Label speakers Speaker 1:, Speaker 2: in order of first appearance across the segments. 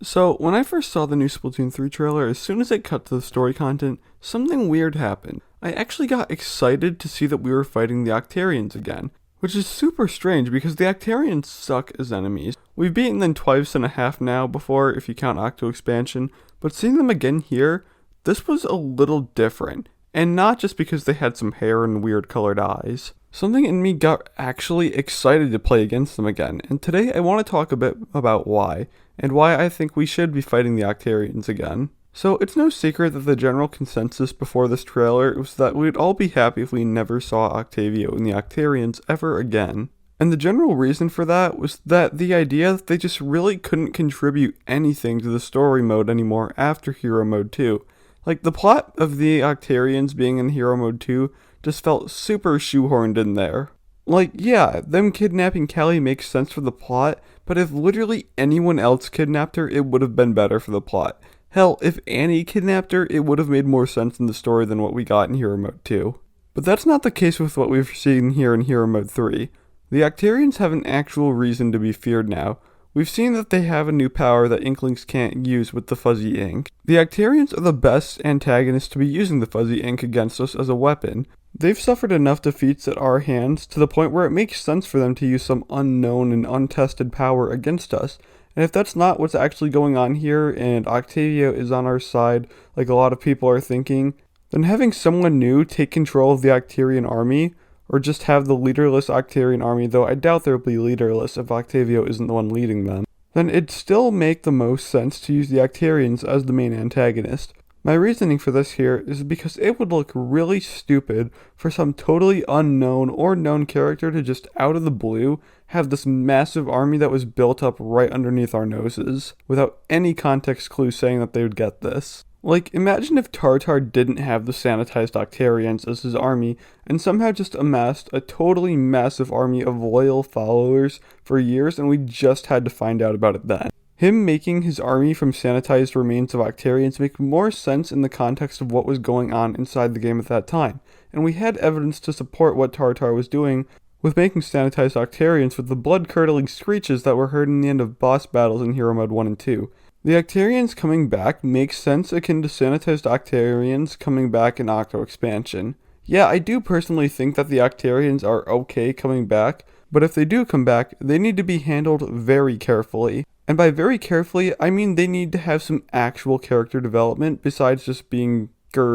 Speaker 1: So, when I first saw the new Splatoon 3 trailer, as soon as it cut to the story content, something weird happened. I actually got excited to see that we were fighting the Octarians again, which is super strange because the Actuarians suck as enemies. We've beaten them twice and a half now before, if you count Octo Expansion, but seeing them again here, this was a little different. And not just because they had some hair and weird colored eyes. Something in me got actually excited to play against them again, and today I want to talk a bit about why, and why I think we should be fighting the Octarians again. So it's no secret that the general consensus before this trailer was that we'd all be happy if we never saw Octavio and the Octarians ever again. And the general reason for that was that the idea that they just really couldn't contribute anything to the story mode anymore after Hero Mode 2. Like, the plot of the Octarians being in Hero Mode 2 just felt super shoehorned in there. Like, yeah, them kidnapping Callie makes sense for the plot, but if literally anyone else kidnapped her, it would have been better for the plot. Hell, if Annie kidnapped her, it would have made more sense in the story than what we got in Hero Mode 2. But that's not the case with what we've seen here in Hero Mode 3. The Octarians have an actual reason to be feared now. We've seen that they have a new power that Inklings can't use with the fuzzy ink. The Octarians are the best antagonists to be using the fuzzy ink against us as a weapon. They've suffered enough defeats at our hands to the point where it makes sense for them to use some unknown and untested power against us. And if that's not what's actually going on here and Octavio is on our side like a lot of people are thinking, then having someone new take control of the Octarian army, or just have the leaderless Octarian army, though I doubt they'll be leaderless if Octavio isn't the one leading them, then it'd still make the most sense to use the Octarians as the main antagonist. My reasoning for this here is because it would look really stupid for some totally unknown or known character to just out of the blue have this massive army that was built up right underneath our noses, without any context clue saying that they would get this. Like, imagine if Tartar didn't have the sanitized Octarians as his army, and somehow just amassed a totally massive army of loyal followers for years, and we just had to find out about it then. Him making his army from sanitized remains of Octarians make more sense in the context of what was going on inside the game at that time, and we had evidence to support what Tartar was doing with making sanitized Octarians with the blood-curdling screeches that were heard in the end of boss battles in Hero Mode 1 and 2. The Octarians coming back makes sense akin to sanitized Octarians coming back in Octo Expansion. Yeah, I do personally think that the Octarians are okay coming back, but if they do come back, they need to be handled very carefully. And by very carefully, I mean they need to have some actual character development besides just being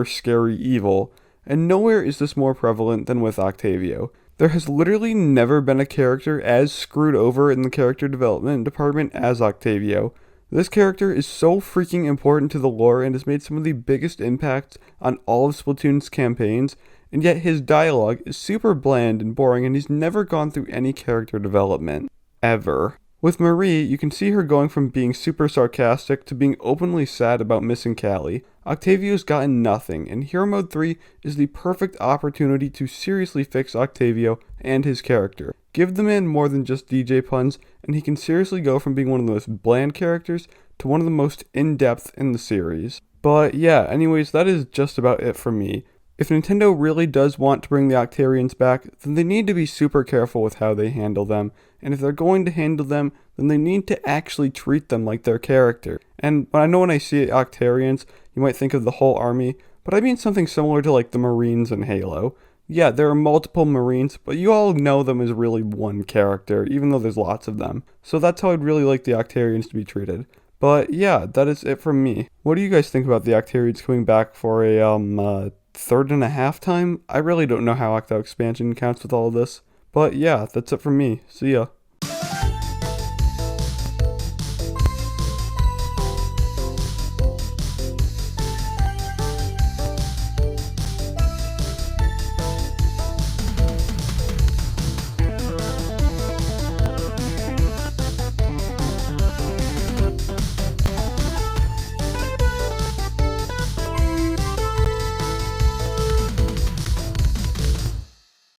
Speaker 1: scary evil. And nowhere is this more prevalent than with Octavio. There has literally never been a character as screwed over in the character development department as Octavio. This character is so freaking important to the lore and has made some of the biggest impacts on all of Splatoon's campaigns, and yet his dialogue is super bland and boring and he's never gone through any character development. Ever. With Marie, you can see her going from being super sarcastic to being openly sad about missing Callie. Octavio's gotten nothing, and Hero Mode 3 is the perfect opportunity to seriously fix Octavio and his character. Give the man more than just DJ puns, and he can seriously go from being one of the most bland characters to one of the most in-depth in the series. But yeah, anyways, that is just about it for me. If Nintendo really does want to bring the Octarians back, then they need to be super careful with how they handle them, and if they're going to handle them, then they need to actually treat them like their character. And I know when I see Octarians, you might think of the whole army, but I mean something similar to like the Marines in Halo. Yeah, there are multiple Marines, but you all know them as really one character, even though there's lots of them. So that's how I'd really like the Octarians to be treated. But yeah, that is it from me. What do you guys think about the Octarians coming back for a third and a half time? I really don't know how Octo Expansion counts with all of this. But yeah, that's it from me. See ya.